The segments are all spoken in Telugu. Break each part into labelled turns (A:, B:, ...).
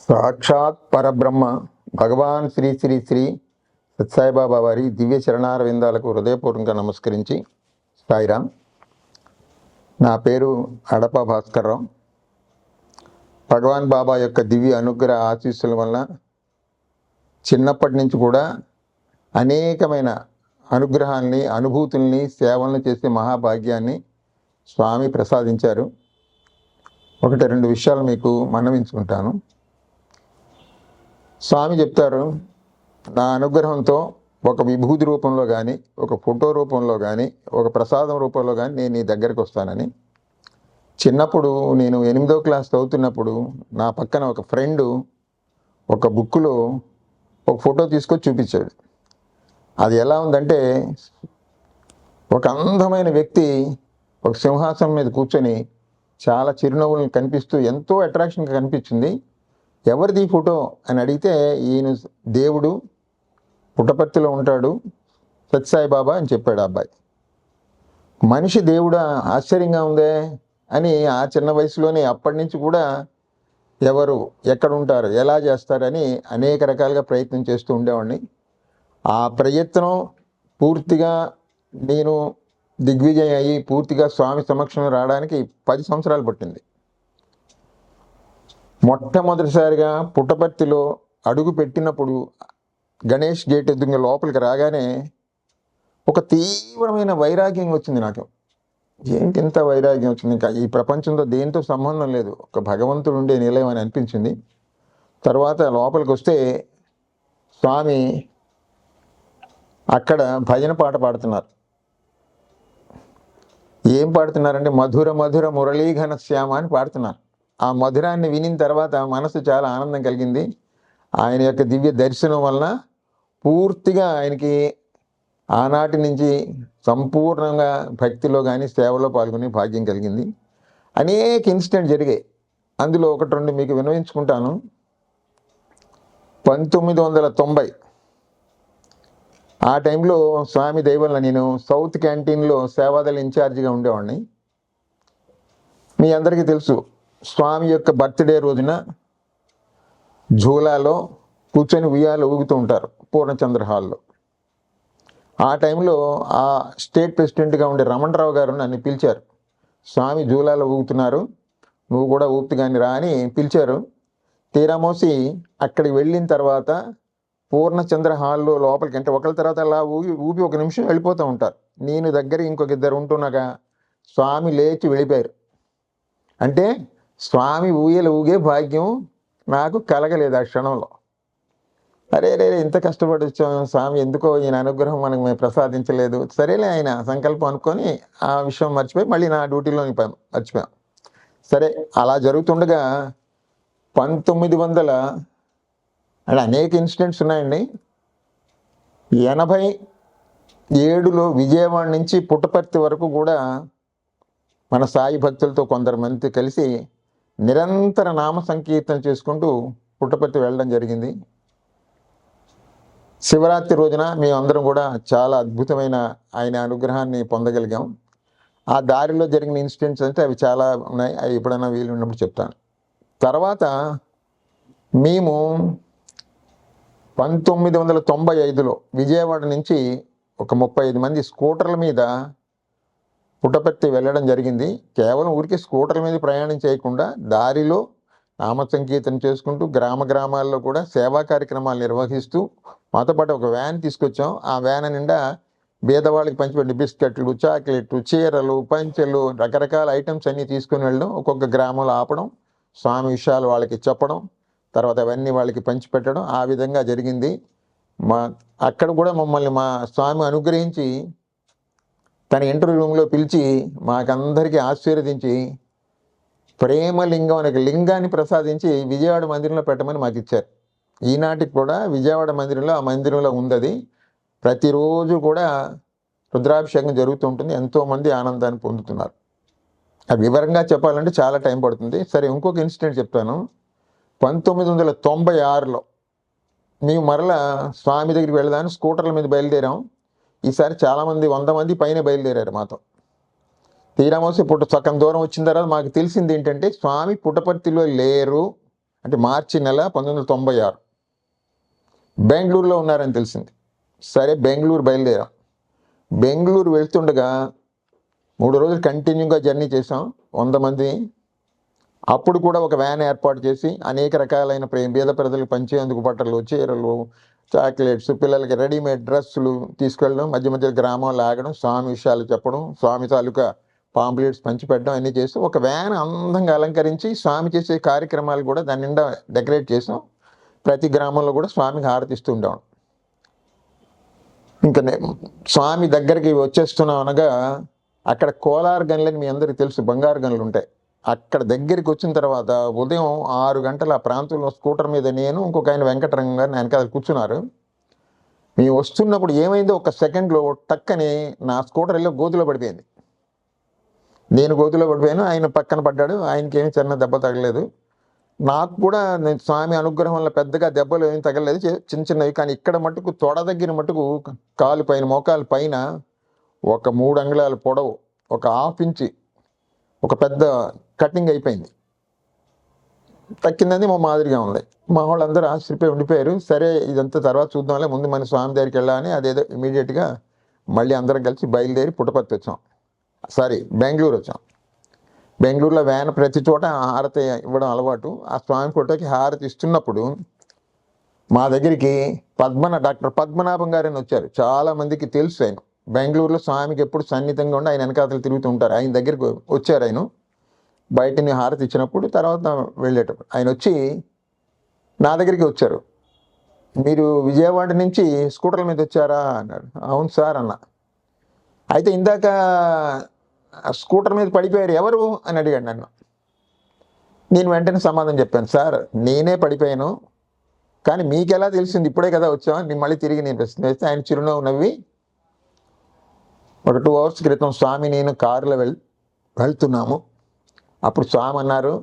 A: సాక్షాత్ పరబ్రహ్మ భగవాన్ శ్రీ శ్రీ శ్రీ సత్సాయిబాబా వారి దివ్య చరణారవిందాలకు హృదయపూర్వకంగా నమస్కరించి సాయిరామ్. నా పేరు అడప భాస్కర్రావు. భగవాన్ బాబా యొక్క దివ్య అనుగ్రహ ఆశీస్సుల వల్ల చిన్నప్పటి నుంచి కూడా అనేకమైన అనుగ్రహాల్ని, అనుభూతుల్ని, సేవలను చేసే మహాభాగ్యాన్ని స్వామి ప్రసాదించారు. ఒకటి రెండు విషయాలు మీకు మనవించుకుంటాను. స్వామి చెప్తారు, నా అనుగ్రహంతో ఒక విభూతి రూపంలో కానీ, ఒక ఫోటో రూపంలో కానీ, ఒక ప్రసాదం రూపంలో కానీ నేను నీ దగ్గరికి వస్తానని. చిన్నప్పుడు నేను 8వ క్లాస్ చదువుతున్నప్పుడు నా పక్కన ఒక ఫ్రెండు ఒక బుక్లో ఒక ఫోటో తీసుకొచ్చి చూపించాడు. అది ఎలా ఉందంటే, ఒక అందమైన వ్యక్తి ఒక సింహాసనం మీద కూర్చొని చాలా చిరునవ్వులను కనిపిస్తూ ఎంతో అట్రాక్షన్గా కనిపించింది. ఎవరిది ఫోటో అని అడిగితే, ఈయన దేవుడు పుట్టపర్తిలో ఉంటాడు, సత్సాయిబాబా అని చెప్పాడు అబ్బాయి. మనిషి దేవుడా, ఆశ్చర్యంగా ఉందే అని ఆ చిన్న వయసులోనే అప్పటి నుంచి కూడా ఎవరు ఎక్కడ ఉంటారు, ఎలా చేస్తారని అనేక రకాలుగా ప్రయత్నం చేస్తూ ఉండేవాడిని. ఆ ప్రయత్నం పూర్తిగా నేను దిగ్విజయం అయ్యి పూర్తిగా స్వామి సమక్షంలో రావడానికి 10 సంవత్సరాలు పట్టింది. మొట్టమొదటిసారిగా పుట్టపర్తిలో అడుగు పెట్టినప్పుడు గణేష్ గేట్ ఎదురుగా లోపలికి రాగానే ఒక తీవ్రమైన వైరాగ్యం వచ్చింది నాకు. ఏంటి ఇంత వైరాగ్యం వచ్చింది, ఇంకా ఈ ప్రపంచంతో దేంతో సంబంధం లేదు, ఒక భగవంతుడు ఉండే నిలయం అని అనిపించింది. తర్వాత లోపలికి వస్తే స్వామి అక్కడ భజన పాట పాడుతున్నారు. ఏం పాడుతున్నారంటే, మధుర మధుర మురళీఘన శ్యామ అని పాడుతున్నారు. ఆ మధురాన్ని వినిన తర్వాత మనసు చాలా ఆనందం కలిగింది. ఆయన యొక్క దివ్య దర్శనం వలన పూర్తిగా ఆయనకి ఆనాటి నుంచి సంపూర్ణంగా భక్తిలో కానీ సేవలో పాల్గొనే భాగ్యం కలిగింది. అనేక ఇన్సిడెంట్ జరిగాయి. అందులో ఒకటి రెండు మీకు వినవించుకుంటాను. 1990 ఆ టైంలో స్వామి దయ వలన నేను సౌత్ క్యాంటీన్లో సేవాదళ ఇన్ఛార్జిగా ఉండేవాడిని. మీ అందరికీ తెలుసు, స్వామి యొక్క బర్త్డే రోజున జూలాలో కూర్చొని ఉయ్యాలు ఊగుతూ ఉంటారు పూర్ణచంద్ర హాల్లో. ఆ టైంలో ఆ స్టేట్ ప్రెసిడెంట్గా ఉండే రమణరావు గారు నన్ను పిలిచారు. స్వామి జూలాలో ఊగుతున్నారు, నువ్వు కూడా ఊపుతు కానీ రా అని పిలిచారు. తీరామోసి అక్కడికి వెళ్ళిన తర్వాత పూర్ణచంద్ర హాల్లో లోపలికి, అంటే ఒకరి తర్వాత అలా ఊపి ఒక నిమిషం వెళ్ళిపోతూ ఉంటారు. నేను దగ్గర ఇంకొక ఇద్దరు ఉంటున్నాగా స్వామి లేచి వెళ్ళిపోయారు. అంటే స్వామి ఊయలు ఊగే భాగ్యం నాకు కలగలేదు ఆ క్షణంలో. అరే ఇంత కష్టపడి వచ్చాం, స్వామి ఎందుకో ఈయన అనుగ్రహం మనకు మేము ప్రసాదించలేదు. సరేలే ఆయన సంకల్పం అనుకొని ఆ విషయం మర్చిపోయి మళ్ళీ నా డ్యూటీలో మర్చిపోయాం. సరే, అలా జరుగుతుండగా 1900 అంటే అనేక ఇన్సిడెంట్స్ ఉన్నాయండి. 87లో విజయవాడ నుంచి పుట్టపర్తి వరకు కూడా మన సాయి భక్తులతో కొందరు కలిసి నిరంతర నామ సంకీర్తన చేసుకుంటూ పుట్టపర్తి వెళ్ళడం జరిగింది. శివరాత్రి రోజున మేమందరం కూడా చాలా అద్భుతమైన ఆయన అనుగ్రహాన్ని పొందగలిగాం. ఆ దారిలో జరిగిన ఇన్సిడెంట్స్ అంటే అవి చాలా ఉన్నాయి, అవి ఎప్పుడైనా వీలు ఉన్నప్పుడు చెప్తాను. తర్వాత మేము 1995లో విజయవాడ నుంచి ఒక 35 మంది స్కూటర్ల మీద పుట్టపర్తి వెళ్ళడం జరిగింది. కేవలం ఊరికే స్కూటర్ల మీద ప్రయాణం చేయకుండా దారిలో నామ సంకీర్తన చేసుకుంటూ గ్రామాల్లో కూడా సేవా కార్యక్రమాలు నిర్వహిస్తూ మాతో పాటు ఒక వ్యాన్ తీసుకొచ్చాం. ఆ వ్యాన్ నిండా పేదవాళ్ళకి పంచిపెట్టిన బిస్కెట్లు, చాక్లెట్లు, చీరలు, పంచెలు, రకరకాల ఐటమ్స్ అన్నీ తీసుకుని వెళ్ళడం, ఒక్కొక్క గ్రామంలో ఆపడం, స్వామి విషయాలు వాళ్ళకి చెప్పడం, తర్వాత అవన్నీ వాళ్ళకి పంచిపెట్టడం, ఆ విధంగా జరిగింది. అక్కడ కూడా మమ్మల్ని మా స్వామి అనుగ్రహించి తన ఇంటర్వ్యూ రూమ్లో పిలిచి మాకందరికీ ఆశీర్వదించి ప్రేమలింగం అనే లింగాన్ని ప్రసాదించి విజయవాడ మందిరంలో పెట్టమని మాకు ఇచ్చారు. ఈనాటికి కూడా విజయవాడ మందిరంలో, ఆ మందిరంలో ఉంది. అది ప్రతిరోజు కూడా రుద్రాభిషేకం జరుగుతూ ఉంటుంది. ఎంతోమంది ఆనందాన్ని పొందుతున్నారు. ఆ వివరంగా చెప్పాలంటే చాలా టైం పడుతుంది. సరే, ఇంకొక ఇన్సిడెంట్ చెప్తాను. 1996లో మేము మరలా స్వామి దగ్గరికి వెళ్దామని స్కూటర్ల మీద బయలుదేరాం. ఈసారి చాలామంది 100 మంది పైన బయలుదేరారు మాతో. తీరామోసి సగం దూరం వచ్చిన తర్వాత మాకు తెలిసింది ఏంటంటే, స్వామి పుట్టపర్తిలో లేరు అంటే మార్చి నెల 1996 బెంగళూరులో ఉన్నారని తెలిసింది. సరే బెంగళూరు బయలుదేరాం. బెంగళూరు వెళ్తుండగా 3 రోజులు కంటిన్యూగా జర్నీ చేసాం, 100 మంది. అప్పుడు కూడా ఒక వ్యాన్ ఏర్పాటు చేసి అనేక రకాలైన బీద ప్రజలకు పంచేందుకు బట్టలు, చీరలు, చాక్లెట్స్, పిల్లలకి రెడీమేడ్ డ్రెస్సులు తీసుకెళ్ళడం, మధ్య మధ్య గ్రామాల్లో ఆగడం, స్వామి విషయాలు చెప్పడం, స్వామి తాలూకా పాంప్లెట్స్ పంచిపెట్టడం అన్నీ చేసి ఒక వ్యాన్ అందంగా అలంకరించి స్వామి చేసే కార్యక్రమాలు కూడా దాని నిండా డెకరేట్ చేసాం. ప్రతి గ్రామంలో కూడా స్వామికి హారతిస్తూ ఉండేవాం. ఇంకా స్వామి దగ్గరికి వచ్చేస్తున్నాం అనగా అక్కడ కోలార్ గనులని మీ అందరికీ తెలుసు, బంగారు గనులు ఉంటాయి. అక్కడ దగ్గరికి వచ్చిన తర్వాత ఉదయం 6 గంటల ఆ ప్రాంతంలో స్కూటర్ మీద నేను, ఇంకొక ఆయన వెంకటరంగ గారు వెనకాల కూర్చున్నారు. మేము వస్తున్నప్పుడు ఏమైందో ఒక సెకండ్లో టక్కని నా స్కూటర్ వెళ్ళి గోతులో పడిపోయింది. నేను గోతులో పడిపోయాను, ఆయన పక్కన పడ్డాడు. ఆయనకి ఏమి చిన్న దెబ్బ తగలేదు. నాకు కూడా నేను స్వామి అనుగ్రహం వల్ల పెద్దగా దెబ్బలు ఏమి తగలలేదు, చిన్న చిన్నవి. కానీ ఇక్కడ మటుకు తొడ దగ్గర మటుకు కాలు పైన, మోకాలు పైన ఒక 3 అంగుళాల పొడవు, ఒక 1/2 ఇంచి ఒక పెద్ద కటింగ్ అయిపోయింది. తక్కిందని మా మాదిరిగా ఉంది. మా వాళ్ళందరూ ఆశ్చర్యపోయి ఉండిపోయారు. సరే ఇదంతా తర్వాత చూద్దాంలే, ముందు మన స్వామి దగ్గరికి వెళ్ళాలని అదేదో ఇమీడియట్గా మళ్ళీ అందరం కలిసి బయలుదేరి పుట్టపర్తి వచ్చాం. బెంగళూరు వచ్చాం. బెంగళూరులో వ్యాన్ ప్రతి చోట హారతి ఇవ్వడం అలవాటు. ఆ స్వామి ఫోటోకి హారతి ఇస్తున్నప్పుడు మా దగ్గరికి డాక్టర్ పద్మనాభం గారని వచ్చారు. చాలామందికి తెలుసు ఆయన. బెంగళూరులో స్వామికి ఎప్పుడు సన్నిహితంగా ఉండి ఆయన వెనకాతలు తిరుగుతూ ఉంటారు. ఆయన దగ్గరికి వచ్చారు. ఆయన బయటని హారతి ఇచ్చినప్పుడు, తర్వాత వెళ్ళేటప్పుడు ఆయన వచ్చి నా దగ్గరికి వచ్చారు. మీరు విజయవాడ నుంచి స్కూటర్ల మీద వచ్చారా అన్నాడు. అవును సార్ అన్న. అయితే ఇందాక స్కూటర్ మీద పడిపోయారు ఎవరు అని అడిగాడు నన్ను. నేను వెంటనే సమాధానం చెప్పాను, సార్ నేనే పడిపోయాను, కానీ మీకు ఎలా తెలిసింది, ఇప్పుడే కదా వచ్చామని నేను మళ్ళీ తిరిగి నేను ప్రశ్న వేస్తే ఆయన చిరునవ్వు నవ్వి, ఒక 2 అవర్స్ క్రితం స్వామి నేను కారులో వెళ్తున్నాము, అప్పుడు స్వామి అన్నారు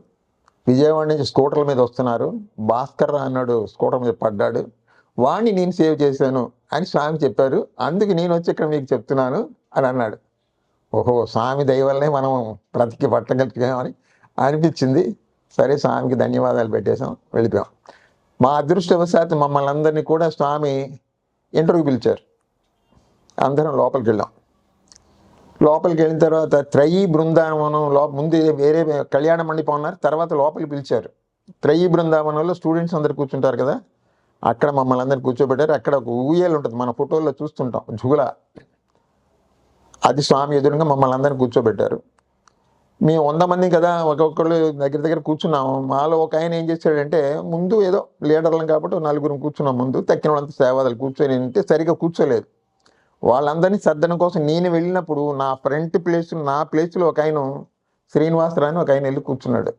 A: విజయవాడ నుంచి స్కూటర్ల మీద వస్తున్నారు, భాస్కర్ అన్నాడు స్కూటర్ మీద పడ్డాడు, వాడిని నేను సేవ్ చేశాను అని స్వామి చెప్పారు, అందుకు నేను వచ్చి ఇక్కడ మీకు చెప్తున్నాను అని అన్నాడు. ఓహో, స్వామి దయ వల్లనే మనం బ్రతికి పట్టగలిగామని అనిపించింది. సరే స్వామికి ధన్యవాదాలు పెట్టేశాం, వెళ్ళిపోయాం. మా అదృష్టవశాత్తు మమ్మల్ని అందరినీ కూడా స్వామి ఇంటర్వ్యూ పిలిచారు. అందరం లోపలికి వెళ్ళాం. లోపలికి వెళ్ళిన తర్వాత త్రయీ బృందావనం ముందు వేరే కళ్యాణ మండపం ఉన్నారు, తర్వాత లోపలికి పిలిచారు. త్రయీ బృందావనంలో స్టూడెంట్స్ అందరు కూర్చుంటారు కదా, అక్కడ మమ్మల్ని అందరిని కూర్చోబెట్టారు. అక్కడ ఒక ఊయలు ఉంటుంది, మన ఫోటోల్లో చూస్తుంటాం, జుగుల, అది స్వామి ఎదురుగా మమ్మల్ని అందరిని కూర్చోబెట్టారు. మేము 100 మంది కదా, ఒక్కొక్కళ్ళు దగ్గర కూర్చున్నాము. మాలో ఒక ఆయన ఏం చేశాడంటే, ముందు ఏదో లీడర్లం కాబట్టి 4 కూర్చున్నాం ముందు, తక్కిన వాళ్ళంతా సేవాదాలు కూర్చొని అంటే సరిగా కూర్చోలేదు. వాళ్ళందరినీ సర్దడం కోసం నేను వెళ్ళినప్పుడు నా ఫ్రంట్ నా ప్లేస్లో ఒక ఆయన శ్రీనివాసరావు అని ఒక ఆయన వెళ్ళి కూర్చున్నాడు.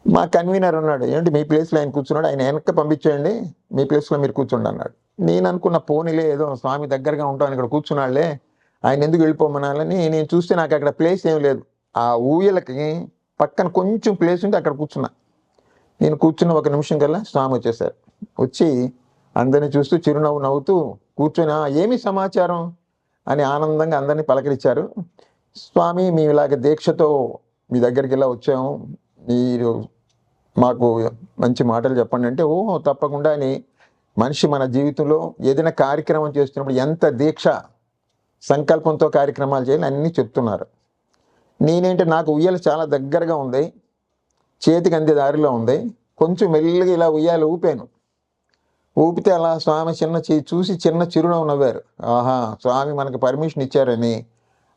A: మా కన్వీనర్ అన్నాడు, ఏంటి మీ ప్లేస్లో ఆయన కూర్చున్నాడు, ఆయన వెనక్కి పంపించేయండి, మీ ప్లేస్లో మీరు కూర్చోండి అన్నాడు. నేను అనుకున్న పోనీలే, ఏదో స్వామి దగ్గరగా ఉంటాను ఇక్కడ కూర్చున్నాడులే, ఆయన ఎందుకు వెళ్ళిపోమనాలని నేను చూస్తే నాకు అక్కడ ప్లేస్ ఏం లేదు. ఆ ఊయలకి పక్కన కొంచెం ప్లేస్ ఉంటే అక్కడ కూర్చున్నా. నేను కూర్చున్న 1 నిమిషం కల్లా స్వామి వచ్చేసారు. వచ్చి అందరిని చూస్తూ చిరునవ్వు నవ్వుతూ కూర్చొని ఏమి సమాచారం అని ఆనందంగా అందరినీ పలకరించారు. స్వామి మేము ఇలాగ దీక్షతో మీ దగ్గరికి ఇలా వచ్చాము, మీరు మాకు మంచి మాటలు చెప్పండి అంటే, ఓహో తప్పకుండా అని మనిషి మన జీవితంలో ఏదైనా కార్యక్రమం చేస్తున్నప్పుడు ఎంత దీక్ష సంకల్పంతో కార్యక్రమాలు చేయాలి అన్నీ చెప్తున్నారు. నేనేంటి, నాకు ఉయ్యాల చాలా దగ్గరగా ఉంది, చేతికి అందే దారిలో ఉంది, కొంచెం మెల్లిగా ఇలా ఉయ్యాల ఊపాను. ఊపితే అలా స్వామి చూసి చిన్న చిరునవ్వు నవ్వారు. ఆహా, స్వామి మనకు పర్మిషన్ ఇచ్చారని.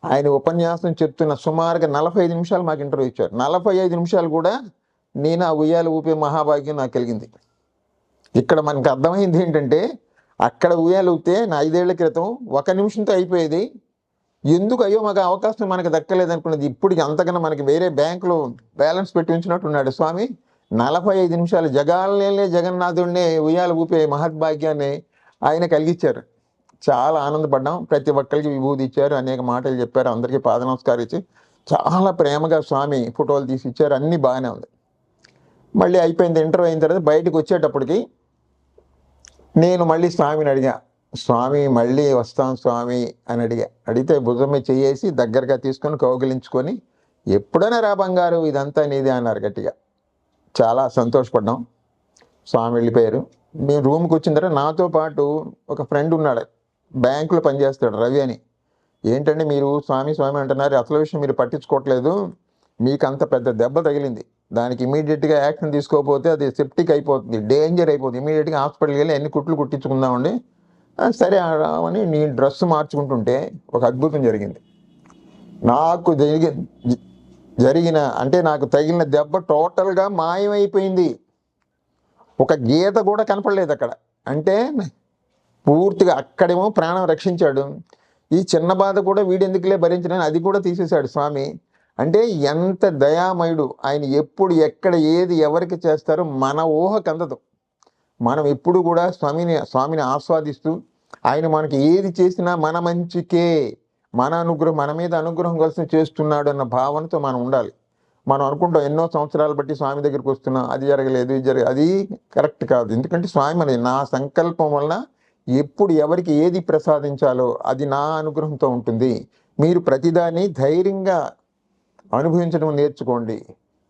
A: ఆయన ఉపన్యాసం చెప్తున్న సుమారుగా 45 నిమిషాలు మాకు ఇంటర్వ్యూ ఇచ్చారు. 45 నిమిషాలు కూడా నేను ఆ ఉయ్యాల ఊపే మహాభాగ్యం నాకు కలిగింది. ఇక్కడ మనకు అర్థమైంది ఏంటంటే, అక్కడ ఉయ్యాల ఊపితే 5 ఏళ్ల క్రితం 1 నిమిషంతో అయిపోయేది, ఎందుకు అయ్యో మాకు అవకాశం మనకు దక్కలేదు అనుకున్నది. ఇప్పటికి అంతకన్నా మనకి వేరే బ్యాంకులో బ్యాలెన్స్ పెట్టి ఉంచినట్టున్నాడు స్వామి. 45 నిమిషాలు జగాలనే జగన్నాథుడిని ఉయ్యాల ఊపే మహద్భాగ్యాన్ని ఆయన కలిగించారు. చాలా ఆనందపడ్డాం. ప్రతి ఒక్కరికి విభూతి ఇచ్చారు, అనేక మాటలు చెప్పారు, అందరికీ పాద నమస్కారం ఇచ్చి చాలా ప్రేమగా స్వామి ఫోటోలు తీసి ఇచ్చారు. అన్నీ బాగానే ఉంది. మళ్ళీ అయిపోయింది. ఇంటర్వ్యూ అయిన తర్వాత బయటకు వచ్చేటప్పటికి నేను మళ్ళీ స్వామిని అడిగా, స్వామి మళ్ళీ వస్తాం స్వామి అని అడిగితే భుజం మీద చేసి దగ్గరగా తీసుకొని కౌగిలించుకొని, ఎప్పుడైనా రా బంగారు, ఇదంతా నీదే అన్నారు గట్టిగా. చాలా సంతోషపడ్డాం. స్వామి వెళ్ళిపోయారు. మేము రూమ్కి వచ్చిన తర్వాత నాతో పాటు ఒక ఫ్రెండ్ ఉన్నాడు, బ్యాంకులో పనిచేస్తాడు, రవి అని. ఏంటంటే మీరు స్వామి స్వామి అంటున్నారు, అసలు విషయం మీరు పట్టించుకోవట్లేదు, మీకు అంత పెద్ద దెబ్బ తగిలింది, దానికి ఇమీడియట్గా యాక్షన్ తీసుకోకపోతే అది సెప్టిక్ అయిపోతుంది, డేంజర్ అయిపోతుంది, ఇమీడియట్గా హాస్పిటల్కి వెళ్ళి ఎన్ని కుట్లు కుట్టించుకుందామండి. సరే అని నీ డ్రెస్ మార్చుకుంటుంటే ఒక అద్భుతం జరిగింది. నాకు జరిగిన అంటే నాకు తగిలిన దెబ్బ టోటల్గా మాయమైపోయింది. ఒక గీత కూడా కనపడలేదు అక్కడ. అంటే పూర్తిగా అక్కడేమో ప్రాణం రక్షించాడు, ఈ చిన్న బాధ కూడా వీడెందుకులే భరించడని అది కూడా తీసేశాడు స్వామి. అంటే ఎంత దయామయుడు ఆయన. ఎప్పుడు ఎక్కడ ఏది ఎవరికి చేస్తారో మన ఊహకు అందదు. మనం ఎప్పుడు కూడా స్వామిని ఆస్వాదిస్తూ ఆయన మనకి ఏది చేసినా మన మంచికే, మన మీద అనుగ్రహం కోసం చేస్తున్నాడు అన్న భావనతో మనం ఉండాలి. మనం అనుకుంటాం ఎన్నో సంవత్సరాలు బట్టి స్వామి దగ్గరికి వస్తున్నాం, అది జరగలేదు ఇది అది కరెక్ట్ కాదు. ఎందుకంటే స్వామి అని నా సంకల్పం వల్ల ఎప్పుడు ఎవరికి ఏది ప్రసాదించాలో అది నా అనుగ్రహంతో ఉంటుంది. మీరు ప్రతిదాన్ని ధైర్యంగా అనుభవించడం నేర్చుకోండి,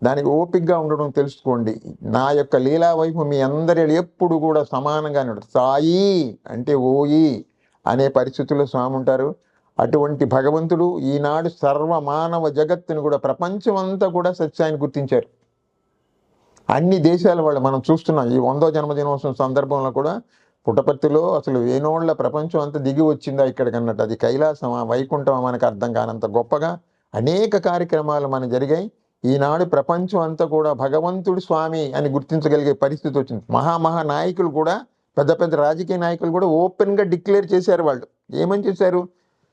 A: దానికి ఓపికగా ఉండడం తెలుసుకోండి. నా యొక్క లీలా వైపు మీ అందరి ఎప్పుడు కూడా సమానంగానే ఉంటారు. సాయి అంటే ఓయి అనే పరిస్థితుల్లో స్వామి ఉంటారు. అటువంటి భగవంతుడు ఈనాడు సర్వ మానవ జగత్తుని కూడా, ప్రపంచం అంతా కూడా సత్యాన్ని గుర్తించారు. అన్ని దేశాల వాళ్ళు మనం చూస్తున్నాం. ఈ 100వ జన్మదినోత్సవం సందర్భంలో కూడా పుట్టపర్తిలో అసలు వేనోళ్ల ప్రపంచం అంతా దిగి వచ్చిందా ఇక్కడికి అన్నట్టు. అది కైలాసమా వైకుంఠమా మనకు అర్థం కానంత గొప్పగా అనేక కార్యక్రమాలు మనకు జరిగాయి. ఈనాడు ప్రపంచం అంతా కూడా భగవంతుడు స్వామి అని గుర్తించగలిగే పరిస్థితి వచ్చింది. మహా నాయకులు కూడా, పెద్ద పెద్ద రాజకీయ నాయకులు కూడా ఓపెన్గా డిక్లేర్ చేశారు. వాళ్ళు ఏమని చేశారు?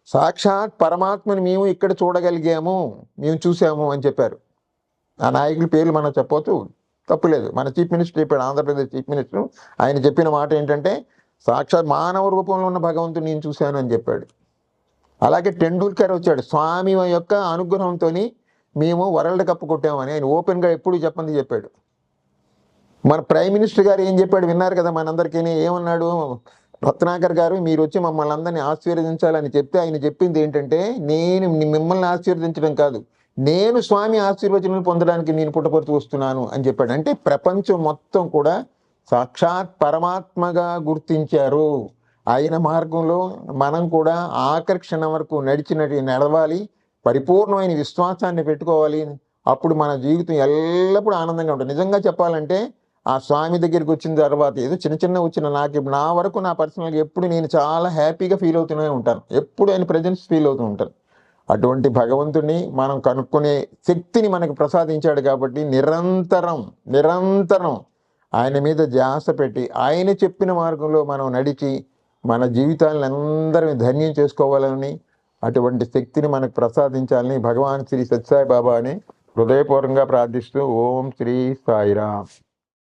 A: సాక్షాత్ పరమాత్మని మేము ఇక్కడ చూడగలిగాము, మేము చూసాము అని చెప్పారు. ఆ నాయకుల పేర్లు మనం చెప్పవచ్చు, తప్పులేదు. మన చీఫ్ మినిస్టర్ చెప్పాడు, ఆంధ్రప్రదేశ్ చీఫ్ మినిస్టర్. ఆయన చెప్పిన మాట ఏంటంటే సాక్షాత్ మానవ రూపంలో ఉన్న భగవంతుని నేను చూశాను అని చెప్పాడు. అలాగే టెండూల్కర్ వచ్చాడు, స్వామి యొక్క అనుగ్రహంతో మేము వరల్డ్ కప్ కొట్టామని ఆయన ఓపెన్గా ఎప్పుడు చెప్పాడు. మన ప్రైమ్ మినిస్టర్ గారు ఏం చెప్పాడు విన్నారు కదా మనందరికీ. ఏమన్నాడు? రత్నాకర్ గారు మీరు వచ్చి మమ్మల్ని అందరినీ ఆశీర్వదించాలని చెప్తే ఆయన చెప్పింది ఏంటంటే, నేను మిమ్మల్ని ఆశీర్వదించడం కాదు, నేను స్వామి ఆశీర్వచనం పొందడానికి నేను పుట్టపర్తి వస్తున్నాను అని చెప్పాడు. అంటే ప్రపంచం మొత్తం కూడా సాక్షాత్ పరమాత్మగా గుర్తించారు. ఆయన మార్గంలో మనం కూడా ఆఖరి క్షణం వరకు నడవాలి, పరిపూర్ణమైన విశ్వాసాన్ని పెట్టుకోవాలి. అప్పుడు మన జీవితం ఎల్లప్పుడూ ఆనందంగా ఉంటుంది. నిజంగా చెప్పాలంటే ఆ స్వామి దగ్గరికి వచ్చిన తర్వాత ఏదో చిన్న వచ్చిన నా వరకు నా పర్సనల్గా ఎప్పుడు నేను చాలా హ్యాపీగా ఫీల్ అవుతూనే ఉంటాను. ఎప్పుడు ఆయన ప్రజెన్స్ ఫీల్ అవుతూ ఉంటాను. అటువంటి భగవంతుడిని మనం కనుక్కునే శక్తిని మనకు ప్రసాదించాడు కాబట్టి నిరంతరం ఆయన మీద ధ్యాస పెట్టి ఆయన చెప్పిన మార్గంలో మనం నడిచి మన జీవితాలను అందరినీ ధన్యం చేసుకోవాలని, అటువంటి శక్తిని మనకు ప్రసాదించాలని భగవాన్ శ్రీ సత్యసాయి బాబాని హృదయపూర్వకంగా ప్రార్థిస్తూ ఓం శ్రీ సాయిరామ్.